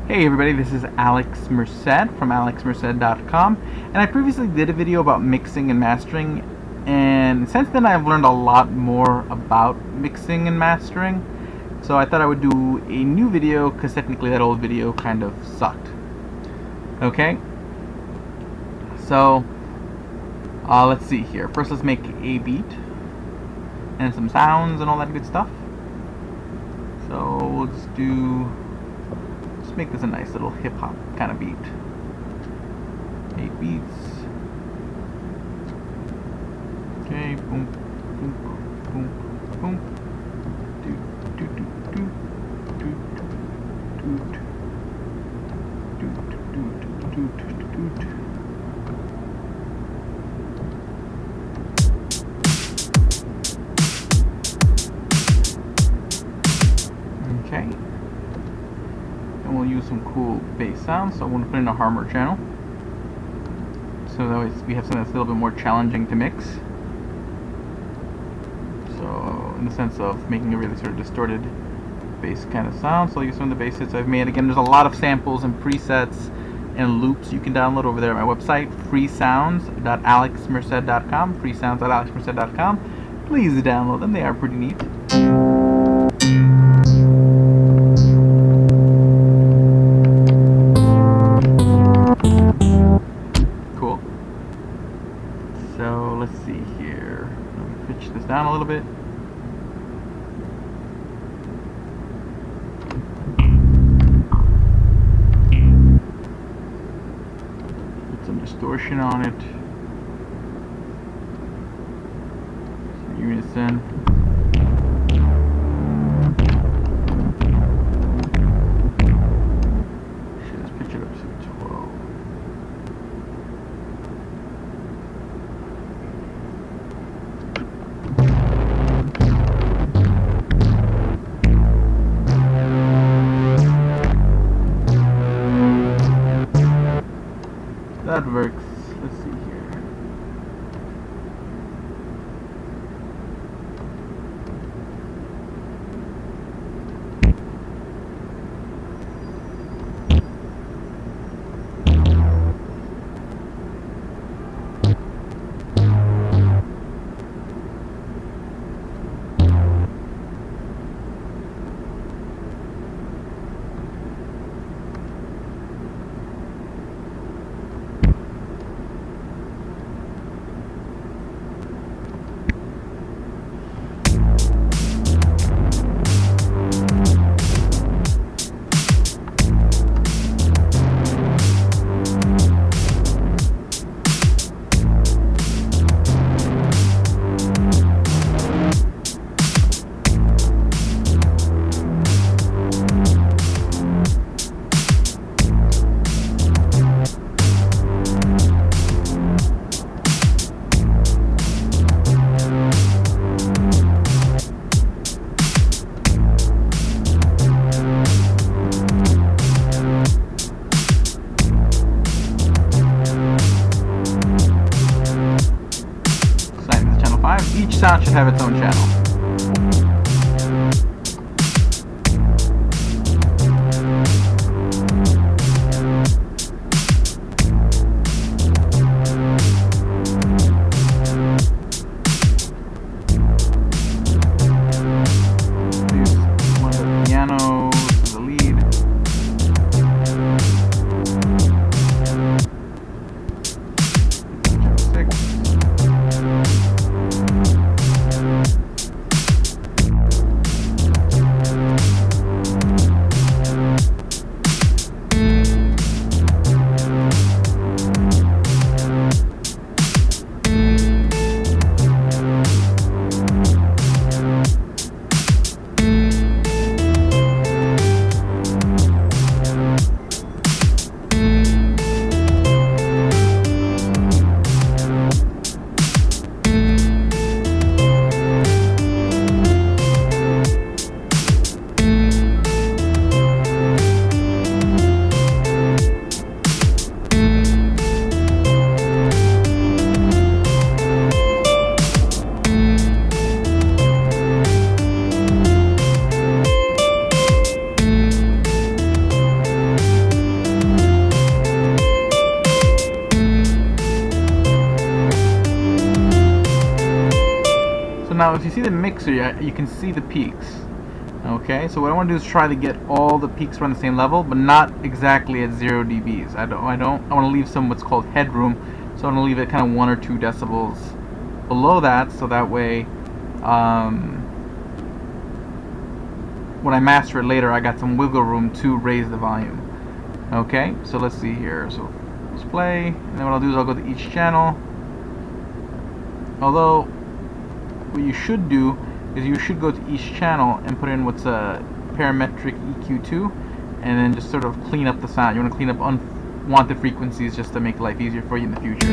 Hey everybody, this is Alex Merced from AlexMercedMusic.com, and I previously did a video about mixing and mastering, and since then I've learned a lot more about mixing and mastering, so I thought I would do a new video because technically that old video kind of sucked. Okay, so let's see here. First let's make a beat and some sounds and all that good stuff. So let's make this a nice little hip-hop kind of beat. 8 beats. Okay, boom, boom, boom, boom. Do, do, do, do, do, do, do, do, do, do. Okay. And we'll use some cool bass sounds, so I'm going to put in a harmonic channel, so that way we have something that's a little bit more challenging to mix. So in the sense of making a really sort of distorted bass kind of sound, so I'll use some of the bass hits I've made. Again, there's a lot of samples and presets and loops you can download over there at my website, freesounds.alexmerced.com, freesounds.alexmerced.com. Please download them, they are pretty neat. So let's see here. Let me pitch this down a little bit. Put some distortion on it. Some unison. Let's pitch it up to 12. That works. Let's see here. Each sound should have its own channel. Use one of the pianos as the lead. Channel 6. Now if you see the mixer, you can see the peaks. Okay, so what I want to do is try to get all the peaks around the same level, but not exactly at 0 dBs. I want to leave some what's called headroom, so I want to leave it kind of 1 or 2 decibels below that, so that way when I master it later, I got some wiggle room to raise the volume. Okay, so let's see here. So let's play, and then what I'll do is I'll go to each channel. Although what you should do is you should go to each channel and put in what's a parametric EQ2, and then just sort of clean up the sound. You want to clean up unwanted frequencies just to make life easier for you in the future.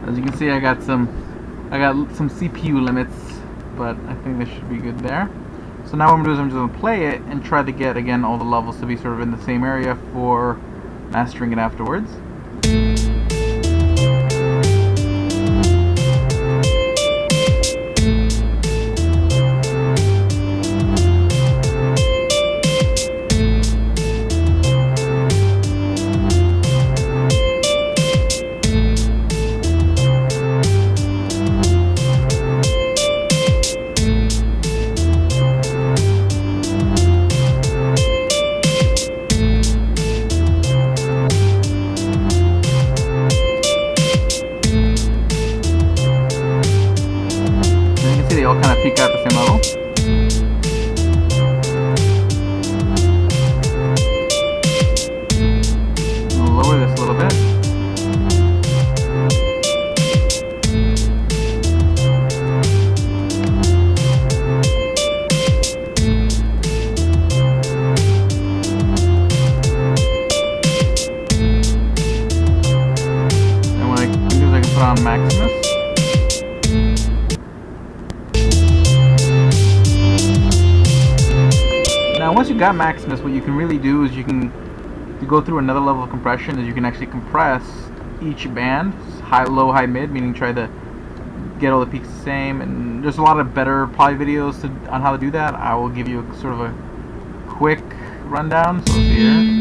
As you can see, I got some CPU limits, but I think this should be good there. So now what I'm going to do is I'm just going to play it and try to get, again, all the levels to be sort of in the same area for mastering it afterwards. They all kind of peak out the same level. I'll lower this a little bit. And what I can do is I can put on Maximus. Now once you got Maximus, what you can really do is you go through another level of compression, is you can actually compress each band, high, low, high, mid, meaning try to get all the peaks the same. And there's a lot of better probably videos on how to do that. I will give you sort of a quick rundown. So here.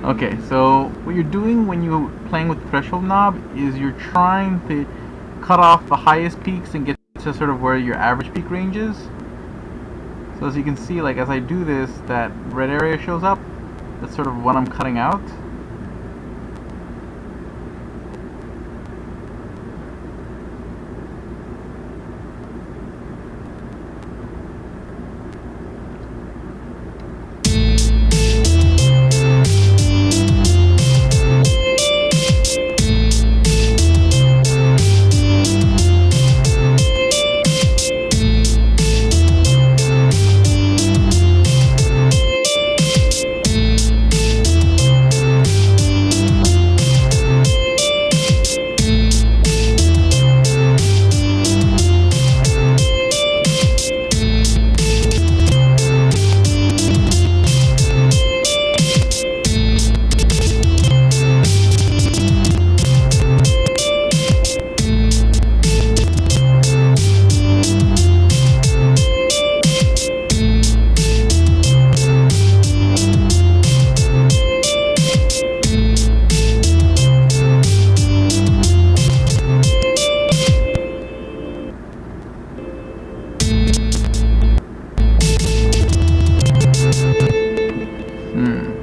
Okay, so what you're doing when you're playing with the threshold knob is you're trying to cut off the highest peaks and get to sort of where your average peak range is. So as you can see, like as I do this, that red area shows up. That's sort of what I'm cutting out.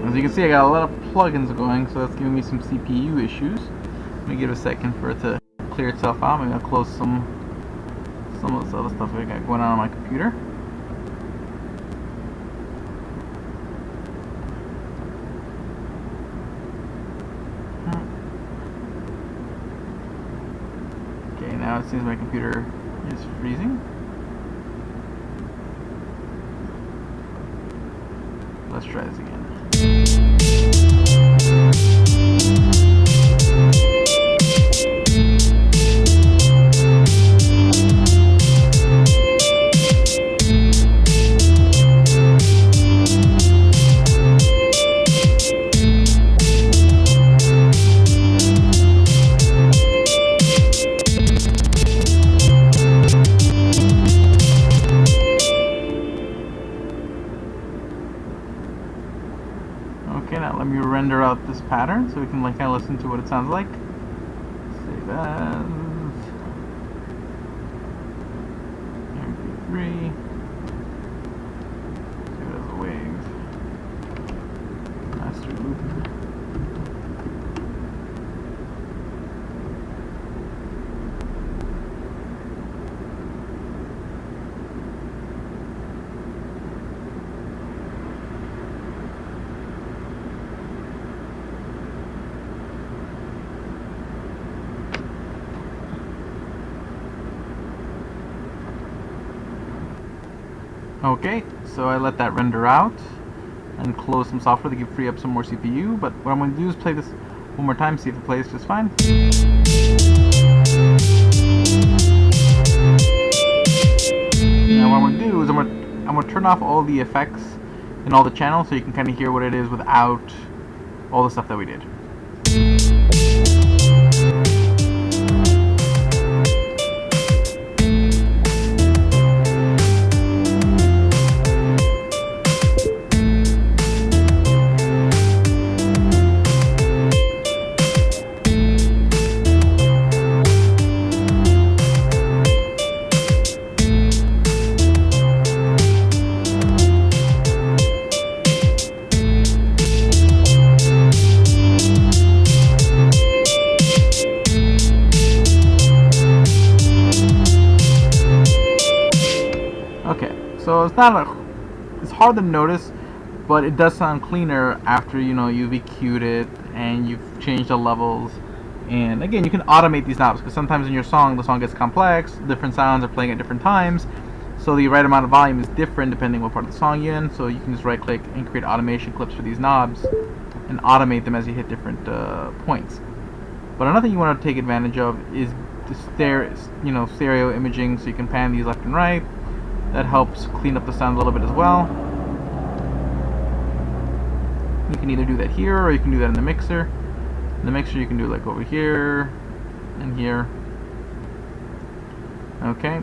As you can see, I got a lot of plugins going, so that's giving me some CPU issues. Let me give it a second for it to clear itself out. Maybe I'll close some of this other stuff I got going on my computer. Okay, now it seems my computer is freezing. Let's try this again. Okay, now let me render out this pattern so we can kind of listen to what it sounds like. Save as MP3. Save it as a wave. Master loop. Okay, so I let that render out and close some software to free up some more CPU, but what I'm going to do is play this one more time, see if it plays just fine. Now what I'm going to do is I'm going to turn off all the effects in all the channels so you can kind of hear what it is without all the stuff that we did. So it's hard to notice, but it does sound cleaner after you've EQ'd it and you've changed the levels. And again, you can automate these knobs because sometimes in your song the song gets complex, different sounds are playing at different times, so the right amount of volume is different depending what part of the song you're in. So you can just right click and create automation clips for these knobs and automate them as you hit different points. But another thing you want to take advantage of is the stereo imaging, so you can pan these left and right. That helps clean up the sound a little bit as well. You can either do that here or you can do that in the mixer. In the mixer you can do like over here and here. Okay.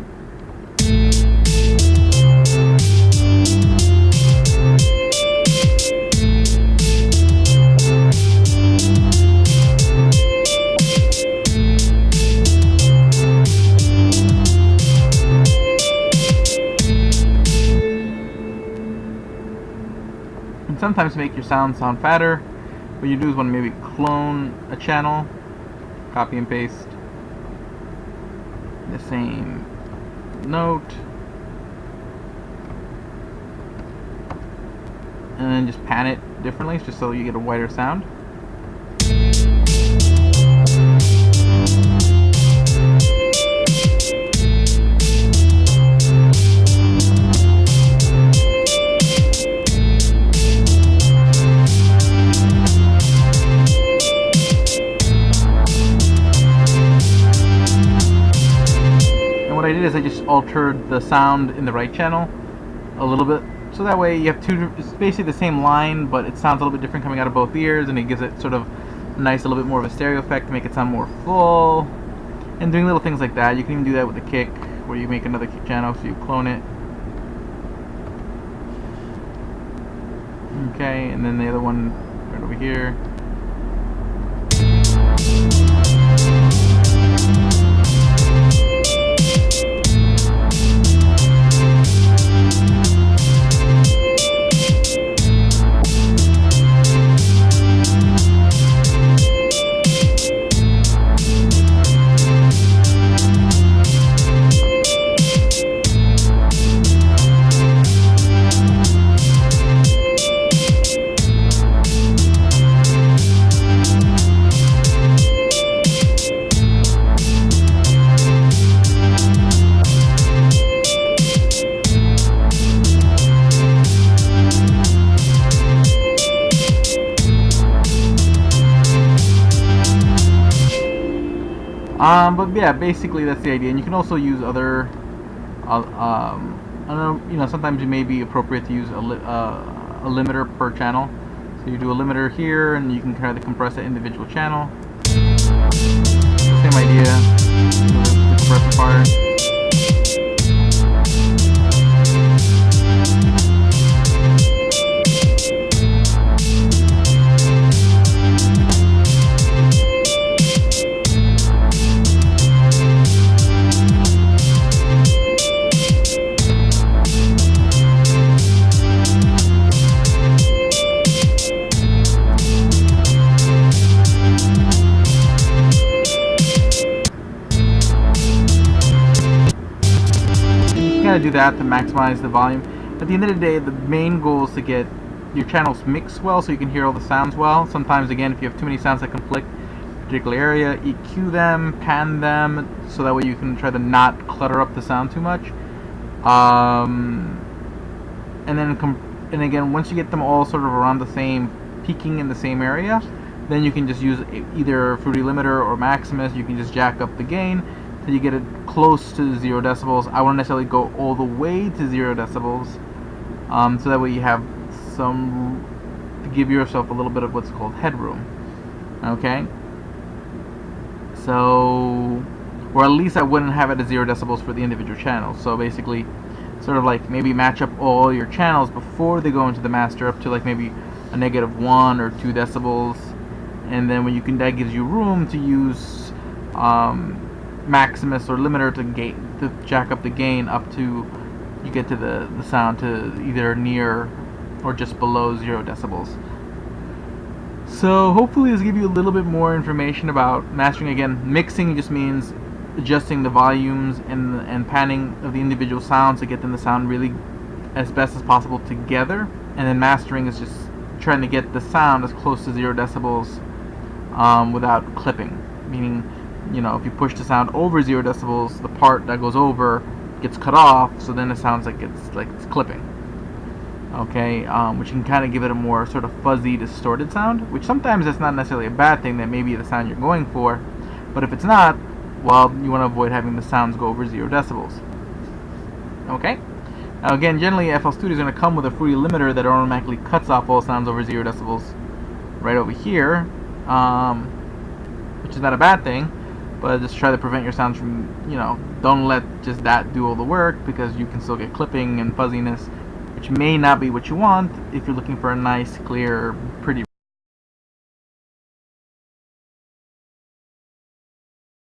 And sometimes to make your sound fatter, what you do is want to maybe clone a channel, copy and paste the same note, and then just pan it differently just so you get a wider sound. What I did is I just altered the sound in the right channel a little bit, so that way you have it's basically the same line, but it sounds a little bit different coming out of both ears, and it gives it sort of nice, a little bit more of a stereo effect to make it sound more full, and doing little things like that. You can even do that with the kick, where you make another kick channel, so you clone it. Okay, and then the other one right over here. But yeah, basically that's the idea. And you can also use other, I don't know, sometimes it may be appropriate to use a limiter per channel. So you do a limiter here, and you can kind of compress an individual channel. Same idea, the compressor part. Do that to maximize the volume. At the end of the day, the main goal is to get your channels mixed well so you can hear all the sounds well. Sometimes, again, if you have too many sounds that conflict in a particular area, EQ them, pan them, so that way you can try to not clutter up the sound too much. And again, once you get them all sort of around the same, peaking in the same area, then you can just use either Fruity Limiter or Maximus. You can just jack up the gain so you get it close to 0 decibels. I won't necessarily go all the way to 0 decibels, so that way you have some, to give yourself a little bit of what's called headroom. Okay? So, or at least I wouldn't have it at 0 decibels for the individual channels. So basically, sort of like maybe match up all your channels before they go into the master up to like maybe a -1 or 2 decibels, and then when you can, that gives you room to use Maximus or limiter to jack up the gain up to you get to the sound to either near or just below 0 decibels. So hopefully this gives you a little bit more information about mastering. Again, mixing just means adjusting the volumes and panning of the individual sounds to get them to sound really as best as possible together, and then mastering is just trying to get the sound as close to 0 decibels without clipping. Meaning, you know, if you push the sound over 0 decibels, the part that goes over gets cut off, so then it sounds like it's clipping. Okay, which can kind of give it a more sort of fuzzy, distorted sound, which sometimes that's not necessarily a bad thing. That may be the sound you're going for, but if it's not, well, you want to avoid having the sounds go over 0 decibels. Okay. Now again, generally FLStudio is going to come with a Fruity limiter that automatically cuts off all sounds over 0 decibels right over here, which is not a bad thing, but just try to prevent your sounds from, you know, don't let just that do all the work, because you can still get clipping and fuzziness, which may not be what you want if you're looking for a nice, clear, pretty